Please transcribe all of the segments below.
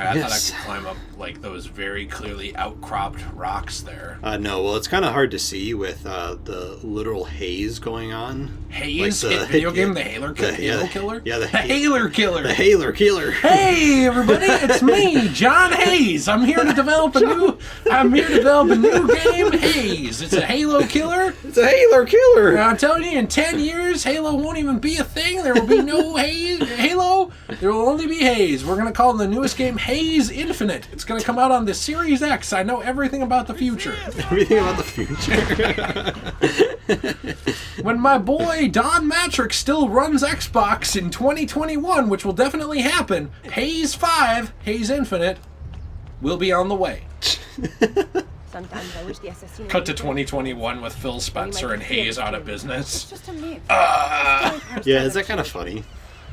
I thought I could climb up like those very clearly outcropped rocks there. No, well, it's kind of hard to see with the literal haze going on. Haze? Like video game, the Halo Killer? Yeah, the Halo Killer. The Halo Killer. Hey, everybody, it's me, John Hayes. I'm here to develop a new game, Haze. It's a Halo Killer. It's a Halo Killer. And I'm telling you, in 10 years, Halo won't even be a thing. There will be no Halo. There will only be Haze. We're going to call the newest game Haze Infinite. It's going to come out on the Series X. I know everything about the future. Everything about the future. When my boy Don Matrix still runs Xbox in 2021, which will definitely happen, Haze 5, Haze Infinite, will be on the way. Sometimes I wish the assassin. Cut to 2021 with Phil Spencer and Haze out of business. It's just a myth. Yeah, is that kind of funny?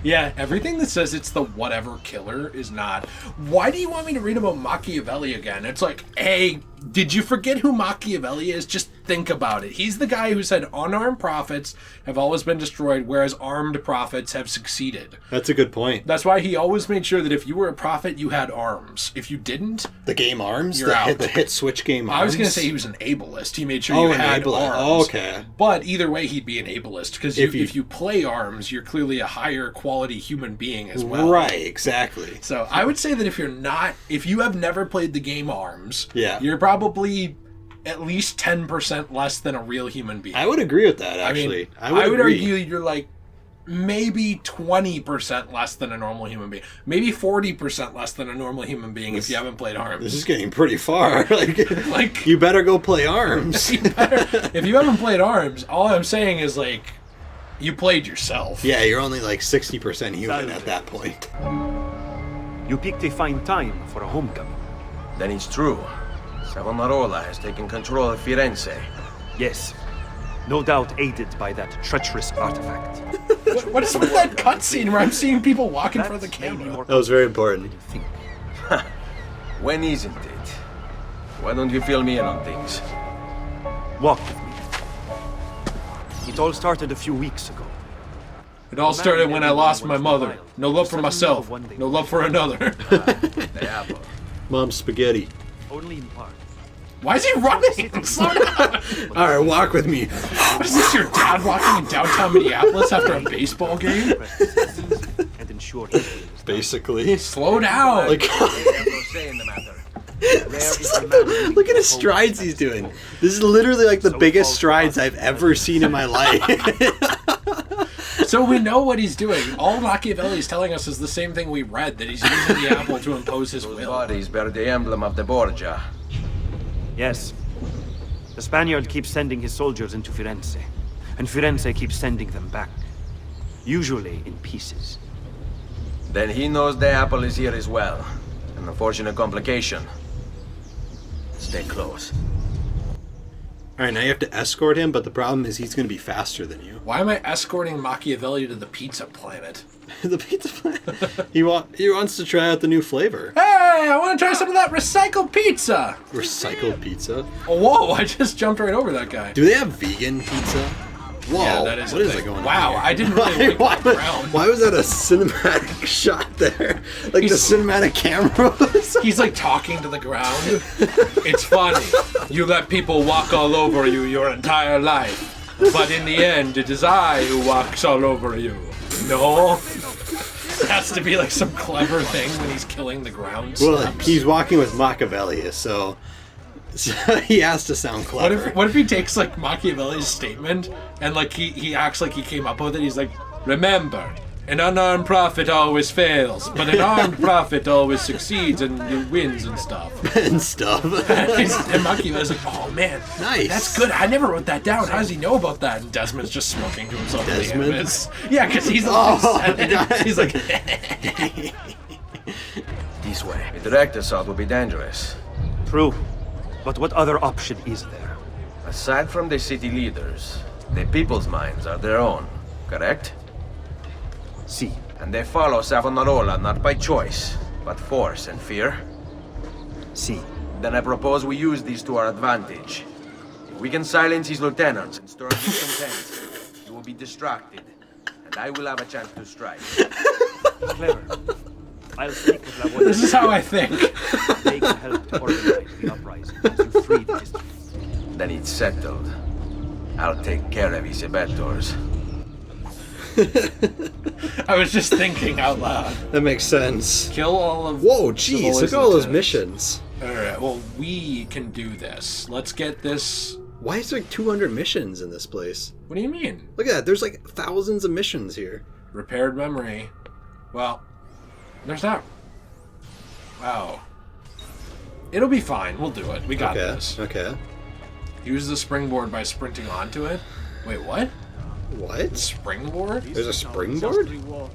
Yeah, everything that says it's the whatever killer is not. Why do you want me to read about Machiavelli again? It's like, hey, did you forget who Machiavelli is? Just think about it. He's the guy who said unarmed prophets have always been destroyed, whereas armed prophets have succeeded. That's a good point. That's why he always made sure that if you were a prophet, you had arms. If you didn't... The game Arms? You're out. The hit switch game Arms? I was going to say he was an ableist. He made sure you had arms. Oh, okay. But either way, he'd be an ableist, because if you play arms, you're clearly a higher quality human being as well. Right, exactly. So I would say that if you have never played the game Arms, you're probably at least 10% less than a real human being. I would agree with that, actually. I would argue you're like maybe 20% less than a normal human being. Maybe 40% less than a normal human being if you haven't played Arms. This is getting pretty far. like you better go play Arms. If you haven't played Arms, all I'm saying is like, you played yourself. Yeah, you're only like 60% human at that point. You picked a fine time for a homecoming. Then it's true. Savonarola has taken control of Firenze. Yes. No doubt aided by that treacherous artifact. What's with that cutscene where I'm seeing people walk in front of the camera? That was very important. When isn't it? Why don't you fill me in on things? Walk with me. It all started a few weeks ago. It all started when I lost my mother. No love for myself. No love for another. The apple. Mom's spaghetti. Only in part. Why is he running? Slow down. All right, walk with me. What is this, your dad walking in downtown Minneapolis after a baseball game? And ensure Basically. Slow down. Like, look at his strides he's doing. This is literally like the biggest strides I've ever seen in my life. So we know what he's doing. All Machiavelli is telling us is the same thing we read, that he's using the apple to impose his Those will. bodies bear the emblem of the Borgia. Yes. The Spaniard keeps sending his soldiers into Firenze, and Firenze keeps sending them back. Usually in pieces. Then he knows the apple is here as well. An unfortunate complication. Stay close. Alright, now you have to escort him, but the problem is he's going to be faster than you. Why am I escorting Machiavelli to the pizza planet? The pizza planet? He wants to try out the new flavor. Hey, I want to try some of that recycled pizza! Recycled pizza? Oh, whoa, I just jumped right over that guy. Do they have vegan pizza? Whoa, Yeah, that is what is thing. that going on? Wow, here? I didn't really like the ground. Why was that a cinematic shot there? Like the cinematic camera was? He's like talking to the ground. It's funny. You let people walk all over you your entire life. But in the end, it is I who walks all over you. No. It has to be like some clever thing when he's killing the ground. Well, steps. he's walking with Machiavelli, so he has to sound clever. What if he takes like Machiavelli's statement and like he acts like he came up with it? He's like, remember, an unarmed prophet always fails, but an armed prophet always succeeds and wins and stuff. and stuff. And Machiavelli's like, oh man, Nice. that's good. I never wrote that down. How does he know about that? And Desmond's just smoking to himself. Desmond? Yeah, because he's the one who said it. He's like, This way. A direct assault would be dangerous. True. But what other option is there? Aside from the city leaders, the people's minds are their own, correct? See. And they follow Savonarola not by choice, but force and fear. See. Then I propose we use these to our advantage. If we can silence his lieutenants and stir up discontent, he will be distracted, and I will have a chance to strike. Clever. I'll speak with La This is how I think. They can help to organize the uprising as you free the district. Then it's settled. I'll take care of his abettors. I was just thinking out loud. That makes sense. Kill all of... Whoa, jeez, look at all those lieutenants. missions. Alright, well, we can do this. Let's get this... Why is there like 200 missions in this place? What do you mean? Look at that, there's like thousands of missions here. Repaired memory. Well, there's that. Wow. It'll be fine. We'll do it. We got this. Okay. Use the springboard by sprinting onto it. Wait, what? What? Springboard? There's a springboard?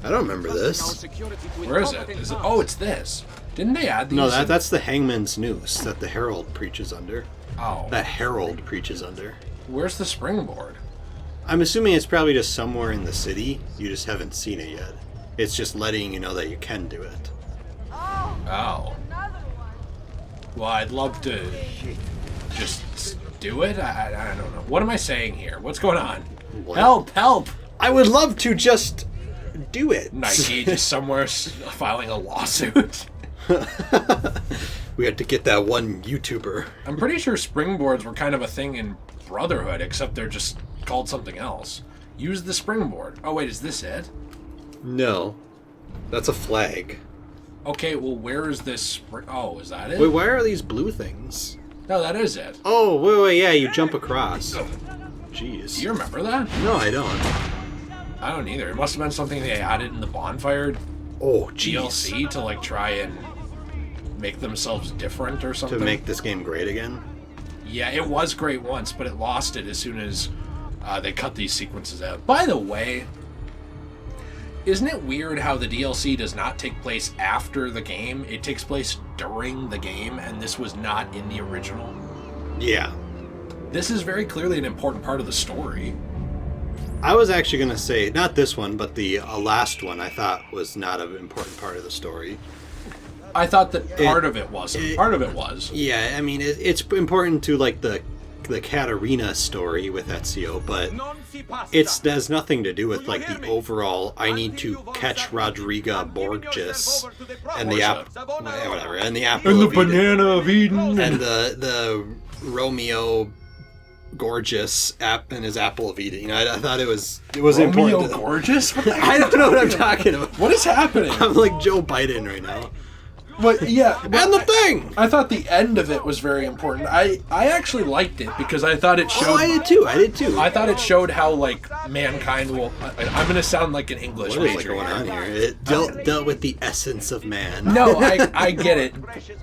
I don't remember this. Where is it? Is it? Oh, it's this. Didn't they add these? No, that's the hangman's noose that the herald preaches under. Oh. That herald preaches under. Where's the springboard? I'm assuming it's probably just somewhere in the city. You just haven't seen it yet. It's just letting you know that you can do it. Oh. Well, I'd love to just do it. I don't know. What am I saying here? What's going on? What? Help! I would love to just do it. Nike just somewhere filing a lawsuit. We had to get that one YouTuber. I'm pretty sure springboards were kind of a thing in Brotherhood, except they're just called something else. Use the springboard. Oh wait, is this it? No. That's a flag. Okay, well where is this oh, is that it? Wait, why are these blue things? No, that is it. Oh, wait, yeah, you jump across. Jeez. Do you remember that? No, I don't. I don't either. It must have been something they added in the Bonfire Oh, jeez. DLC to like try and make themselves different or something. To make this game great again? Yeah, it was great once, but it lost it as soon as they cut these sequences out. By the way, isn't it weird how the DLC does not take place after the game? It takes place during the game, and this was not in the original. Yeah. This is very clearly an important part of the story. I was actually going to say, not this one, but the last one I thought was not an important part of the story. I thought that part of it wasn't. Part of it was. Yeah, I mean, it's important to, like, the Katarina story with Ezio, but it has nothing to do with, like, the overall, I need to catch Rodrigo Borges and the apple, whatever, and the apple And the of Eden, banana of Eden. and the Romeo Gorgeous app and his apple of Eden. You know, I thought it was important. Romeo Gorgeous? What the heck I don't know what I'm talking about. What is happening? I'm like Joe Biden right now. But yeah, And the thing! I thought the end of it was very important. I actually liked it because I thought it showed. Oh, I did too. I thought it showed how like mankind will. I'm gonna sound like an English What is major going on here. here? It dealt with the essence of man. No, I get it.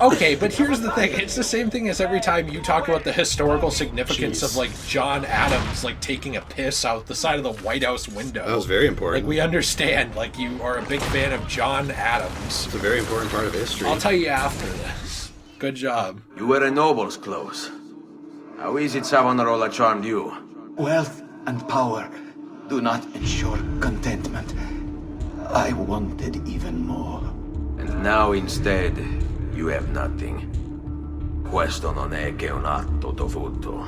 Okay, but here's the thing. It's the same thing as every time you talk about the historical significance of like John Adams like taking a piss out the side of the White House window. That was very important. Like we understand. Like you are a big fan of John Adams. It's a very important part of history. I'll tell you after this. Good job. You wear a noble's clothes. How is it Savonarola charmed you? Wealth and power do not ensure contentment. I wanted even more. And now instead, you have nothing. Questo non è che un atto dovuto.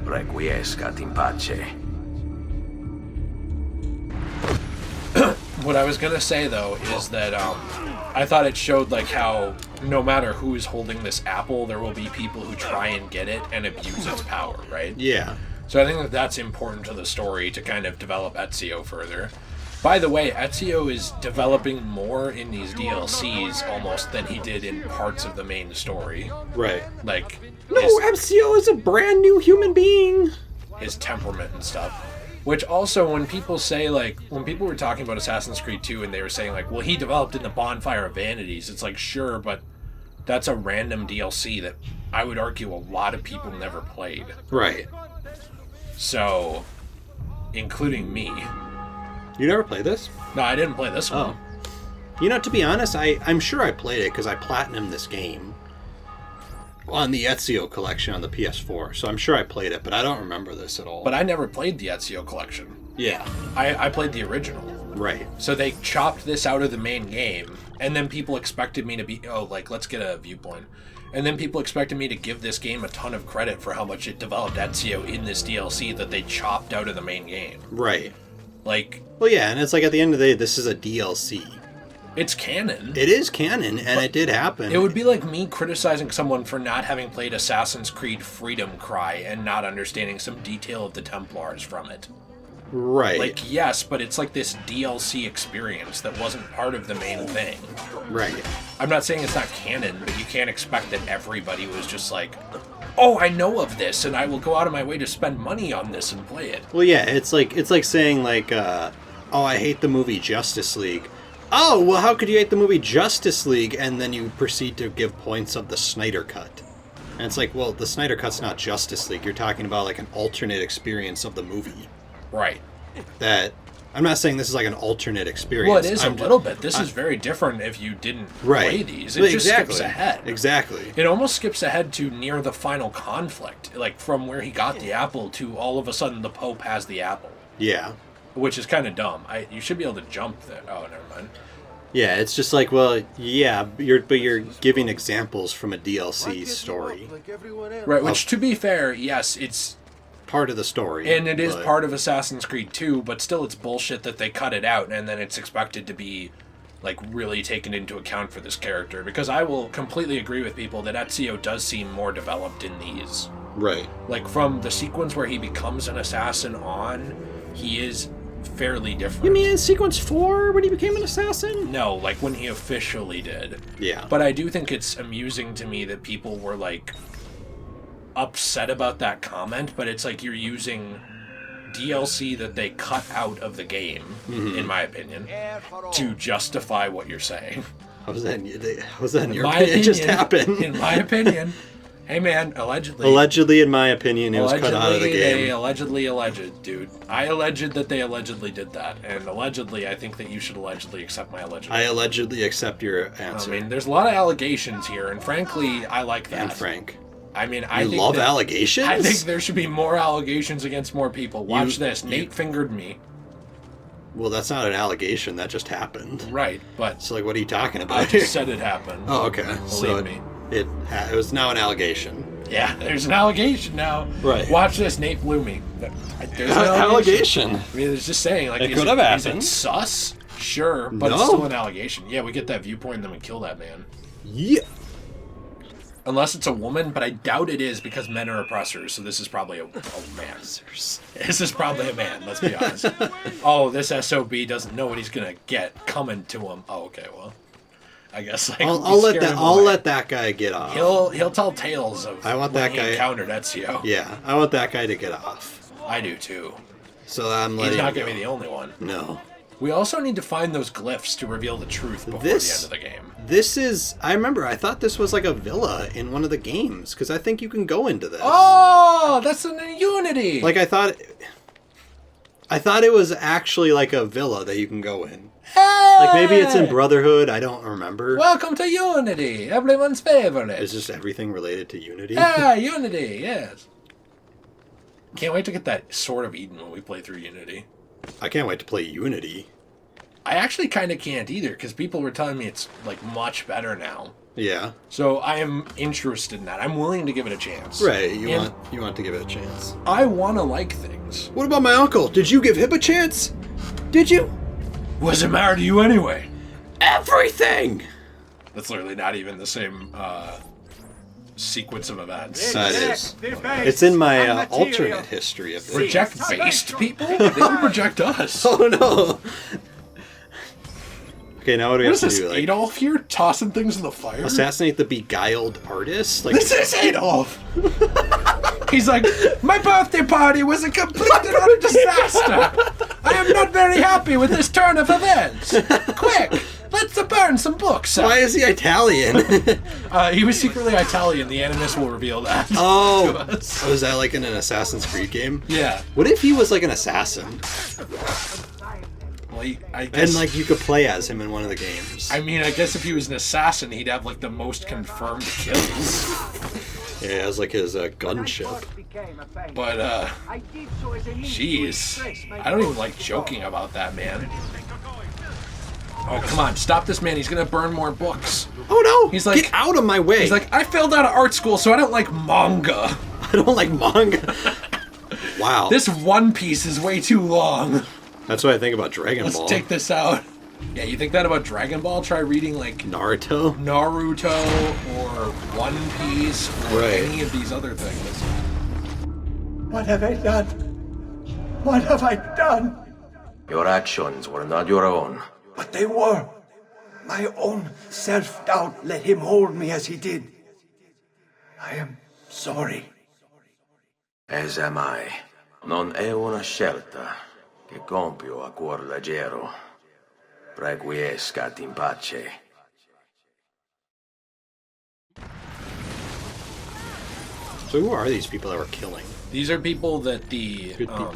Requiescat in pace. What I was gonna say though is that I thought it showed like how no matter who's holding this apple, there will be people who try and get it and abuse its power, right? Yeah. So I think that that's important to the story to kind of develop Ezio further. By the way, Ezio is developing more in these DLCs almost than he did in parts of the main story. Right. Like No, Ezio is a brand new human being. his temperament and stuff. Which also, when people say, like, when people were talking about Assassin's Creed 2 and they were saying, like, well, he developed in the Bonfire of Vanities, it's like, sure, but that's a random DLC that I would argue a lot of people never played. Right. So, including me. You never played this? No, I didn't play this one. You know, to be honest, I'm sure I played it because I platinumed this game on the Ezio collection on the PS4. So I'm sure I played it, but I don't remember this at all. But I never played the Ezio collection. yeah. I played the original. Right. So they chopped this out of the main game, and then people expected me to be, let's get a viewpoint. And then people expected me to give this game a ton of credit for how much it developed Ezio in this DLC that they chopped out of the main game. Right. Like, Well, yeah, and it's like at the end of the day, this is a DLC. It's canon. It is canon, and it did happen. It would be like me criticizing someone for not having played Assassin's Creed Freedom Cry and not understanding some detail of the Templars from it. Right. Like, yes, but it's like this DLC experience that wasn't part of the main thing. Right. I'm not saying it's not canon, but you can't expect that everybody was just like, oh, I know of this, and I will go out of my way to spend money on this and play it. Well, yeah, it's like saying, like, oh, I hate the movie Justice League. Oh, well, how could you hate the movie Justice League, and then you proceed to give points of the Snyder Cut? And it's like, well, the Snyder Cut's not Justice League. You're talking about, like, an alternate experience of the movie. Right. That... I'm not saying this is like an alternate experience. Well, it is a little bit. This is very different if you didn't play these. It just skips ahead. Exactly. It almost skips ahead to near the final conflict, like from where he got the apple to all of a sudden the Pope has the apple. Yeah. Which is kind of dumb. You should be able to jump there. Oh, never mind. Yeah, it's just like, well, yeah, you're giving examples from a DLC story. Right, which to be fair, yes, it's part of the story. And it is part of Assassin's Creed 2, but still it's bullshit that they cut it out and then it's expected to be like really taken into account for this character, because I will completely agree with people that Ezio does seem more developed in these. Right. Like from the sequence where he becomes an assassin on, he is fairly different. You mean in sequence 4 when he became an assassin? No, like when he officially did. Yeah. But I do think it's amusing to me that people were like upset about that comment, but it's like you're using DLC that they cut out of the game, in my opinion, to justify what you're saying. How was that in your opinion? It just happened. In my opinion. Hey man, allegedly. Allegedly, in my opinion, it was cut out of the game. Alleged, dude. I alleged that they allegedly did that, and allegedly, I think that you should allegedly accept my allegedly. I allegedly accept your answer. I mean, there's a lot of allegations here, and frankly, I like that. And Frank. I mean, I think love allegations? I think there should be more allegations against more people. Watch this. Nate fingered me. Well, that's not an allegation. That just happened. Right, but... So, like, what are you talking about? I just said it happened. Oh, okay. Believe me. It was now an allegation. Yeah, there's an allegation now. Right. Watch this. Nate blew me. There's an allegation. I mean, it's just saying, like, it could have happened. Is it sus? Sure, but it's still an allegation. Yeah, we get that viewpoint and then we kill that man. Yeah. Unless it's a woman, but I doubt it is because men are oppressors, so this is probably a man. This is probably a man, let's be honest. Oh, this SOB doesn't know what he's going to get coming to him. Oh, okay, well, I guess like I'll let that guy get off. He'll tell tales of that guy encountered Ezio. Yeah, I want that guy to get off. I do too. So I'm letting He's not going to be the only one. No. We also need to find those glyphs to reveal the truth before the end of the game. This is... I thought this was like a villa in one of the games, because I think you can go into this. Oh, that's in Unity! Like, I thought it was actually like a villa that you can go in. Hey! Like, maybe it's in Brotherhood, I don't remember. Welcome to Unity, everyone's favorite. Is just everything related to Unity? Yeah, Unity, yes. Can't wait to get that Sword of Eden when we play through Unity. I can't wait to play Unity. I actually kind of can't either, because people were telling me it's, like, much better now. Yeah. So I am interested in that. I'm willing to give it a chance. Right, you want to give it a chance. I want to like things. What about my uncle? Did you give him a chance? Did you? Wasn't married to you anyway. Everything! That's literally not even the same sequence of events. That is. It's in my alternate history of this. Reject based people? They would reject us. Oh no! Okay, now what do we have to do? What is this, Adolf here? Tossing things in the fire? Assassinate the beguiled artist? Like, this is Adolf! He's like, my birthday party was a complete and utter disaster! I am not very happy with this turn of events! Quick! Let's burn some books! Why is he Italian? He was secretly Italian. The Animus will reveal that. Oh! Was that like in an Assassin's Creed game? Yeah. What if he was like an assassin? Well, I guess, and like you could play as him in one of the games. I mean, I guess if he was an assassin, he'd have like the most confirmed kills. Yeah, it has like his gunship. But jeez, I don't even like joking about that, man. Oh, come on, stop this man. He's gonna burn more books. Oh no! He's like, get out of my way. He's like, I failed out of art school, so I don't like manga. I don't like manga. Wow. This One Piece is way too long. That's what I think about Dragon Ball. Let's take this out. Yeah, you think that about Dragon Ball? Try reading like Naruto? Naruto or One Piece or Right. any of these other things. What have I done? What have I done? Your actions were not your own. But they were. My own self-doubt let him hold me as he did. I am sorry. As am I. Non è una scelta che compio a cuor leggero. Requiescat in pace. So who are these people that we're killing? These are people that Good people.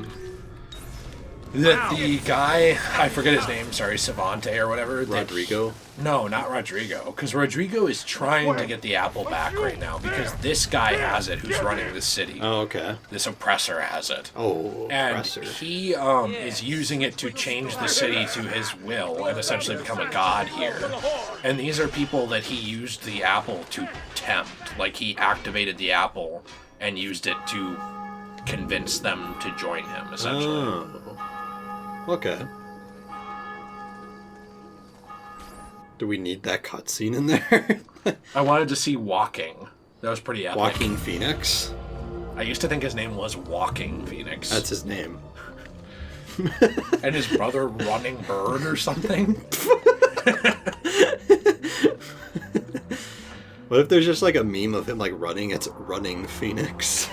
the guy, I forget his name, sorry, Savant or whatever. Rodrigo? No, not Rodrigo, because Rodrigo is trying to get the apple back right now because this guy has it who's running the city. Oh, okay. This oppressor has it. Oh, And oppressor. he is using it to change the city to his will and essentially become a god here. And these are people that he used the apple to tempt. Like, he activated the apple and used it to convince them to join him, essentially. Oh. Okay. Do we need that cutscene in there? I wanted to see Walking. That was pretty epic. Joaquin Phoenix? I used to think his name was Walking Phoenix. That's his name. And his brother Running Bird or something. What if there's just like a meme of him like running? It's Running Phoenix.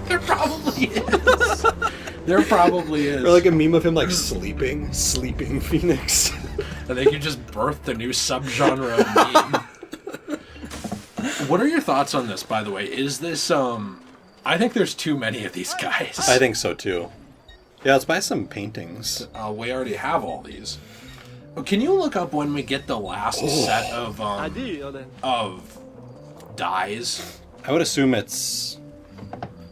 There probably is. There probably is. Or like a meme of him like sleeping Phoenix. I think you just birthed a new subgenre of meme. What are your thoughts on this, by the way? Is this, I think there's too many of these guys. I think so too. Yeah, let's buy some paintings. We already have all these. Can you look up when we get the last set of dyes? I would assume it's.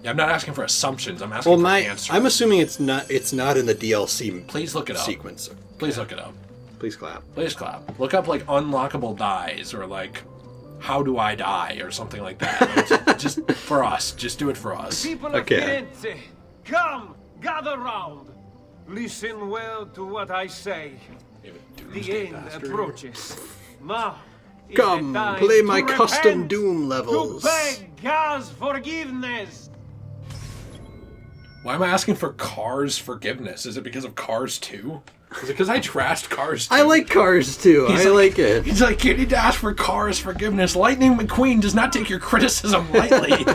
Yeah, I'm not asking for assumptions. I'm asking for answers. I'm assuming it's not in the DLC. Please look it up. Sequence. Please look it up. Please clap. Please clap. Look up like unlockable dyes or like how do I die or something like that. Like, just for us. Just do it for us. People Okay. of Firenze, come, gather round. Listen well to what I say. The end approaches. Now is Come, the time play to my custom repent, Doom to levels. beg God's forgiveness. Why am I asking for Cars forgiveness? Is it because of Cars 2? Is it because I trashed Cars 2? I like Cars too. He's I like- like it. He's like, you need to ask for Cars forgiveness. Lightning McQueen does not take your criticism lightly.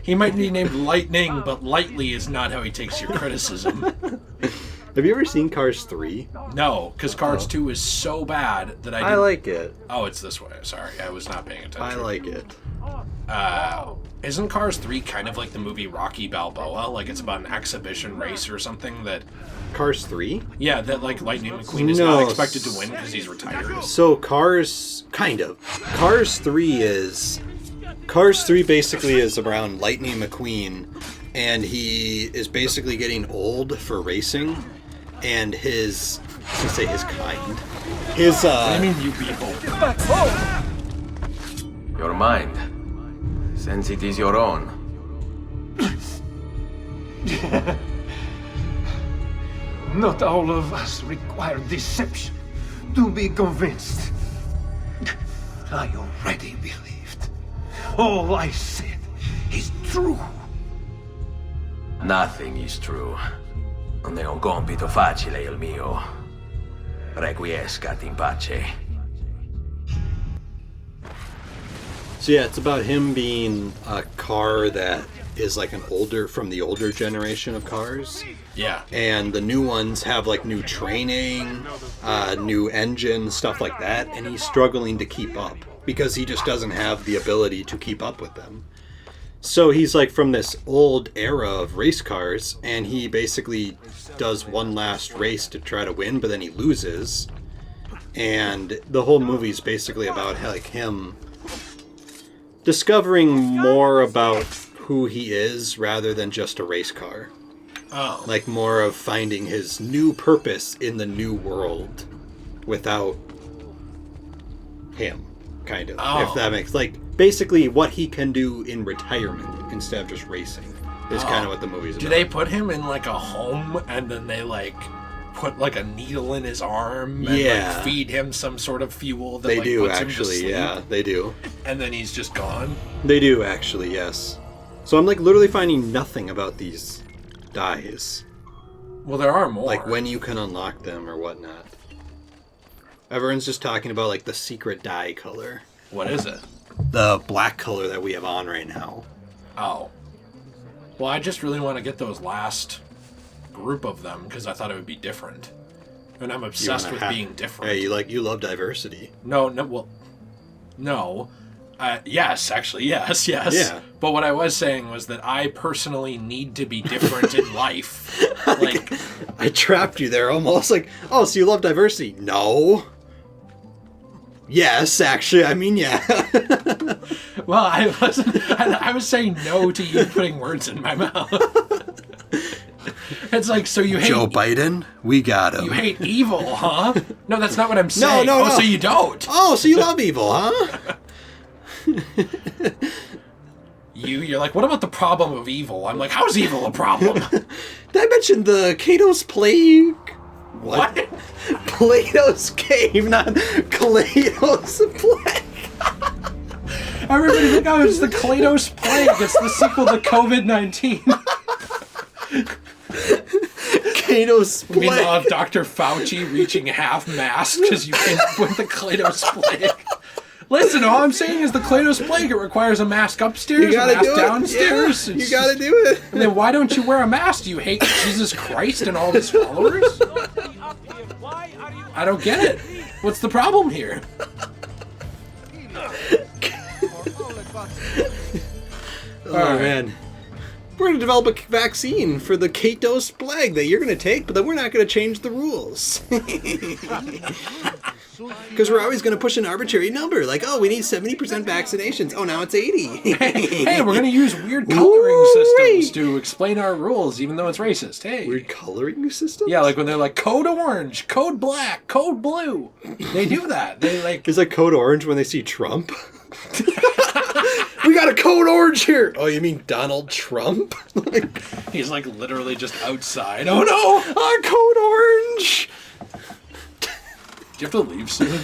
He might be named Lightning, but lightly is not how he takes your criticism. Have you ever seen Cars 3? No, because Cars 2 is so bad that I didn't... I like it. Oh, it's this way. Sorry, I was not paying attention. I like it. Isn't Cars 3 kind of like the movie Rocky Balboa? Like it's about an exhibition race or something that... Cars 3? Yeah, that like Lightning McQueen is No. not expected to win because he's retired. So Cars, kind of. Cars 3 basically is around Lightning McQueen, and he is basically getting old for racing, and his, I was gonna say his kind, his, I mean, you people. Your mind, since it is your own. Not all of us require deception to be convinced. I already believed. All I said is true. Nothing is true. Non è un compito facile il mio. Requiescat in pace. so yeah, it's about him being a car that is like from the older generation of cars. Yeah. And the new ones have like new training, new engines, stuff like that, and he's struggling to keep up because he just doesn't have the ability to keep up with them. So he's like from this old era of race cars, and he basically does one last race to try to win, but then he loses. And the whole movie's basically about like him discovering more about who he is rather than just a race car. Oh. Like more of finding his new purpose in the new world without him, kind of. Oh. If that makes like basically what he can do in retirement instead of just racing is kind of what the movie's Do about. they put him in like a home and then they like put like a needle in his arm and like, feed him some sort of fuel that They like, do, puts him to actually, sleep. yeah, they do. And then he's just gone. They do, actually, yes. So I'm like literally finding nothing about these dyes. Well, there are more. Like when you can unlock them or whatnot. Everyone's just talking about like the secret dye color. What is it? The black color that we have on right now. Oh. Well, I just really want to get those last group of them because I thought it would be different. And I'm obsessed with being different. Yeah, you love diversity. No. Yes, actually, yes. Yeah. But what I was saying was that I personally need to be different in life. Like, I trapped you there almost. Like, oh, so you love diversity? No. Yes, actually, I mean, yeah. well, I wasn't. I was saying no to you putting words in my mouth. It's like, so you hate Joe Biden? We got him. You hate evil, huh? No, that's not what I'm saying. No. So you don't. Oh, so you love evil, huh? You're like, what about the problem of evil? I'm like, how's evil a problem? Did I mention the Cato's Plague? What? Plato's Cave, not Cato's Plague. Everybody think, oh, it's the Cato's Plague. It's the sequel to COVID-19. Cato's Plague. Meanwhile, Dr. Fauci reaching half-mast because you can't put the Cato's Plague. Listen, all I'm saying is the Cato's Plague, it requires a mask upstairs, a mask downstairs. Yeah, you gotta do it. And then why don't you wear a mask? Do you hate Jesus Christ and all of his followers? I don't get it. What's the problem here? Oh, man. We're going to develop a vaccine for the Cato's Plague that you're going to take, but then we're not going to change the rules. Because we're always going to push an arbitrary number. Like, oh, we need 70% vaccinations. Oh, now it's 80. Hey, we're going to use weird coloring systems to explain our rules, even though it's racist. Hey. Weird coloring systems? Yeah, like when they're like, code orange, code black, code blue. They do that. They like... Is that code orange when they see Trump? We got a code orange here. Oh, you mean Donald Trump? He's like literally just outside. Oh no! Code orange! Do you have to leave soon?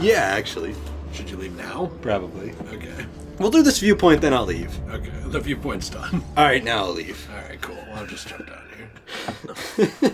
Yeah, actually. Should you leave now? Probably. Okay. We'll do this viewpoint, then I'll leave. Okay, the viewpoint's done. Alright, now I'll leave. Alright, cool. Well, I'll just jump down here.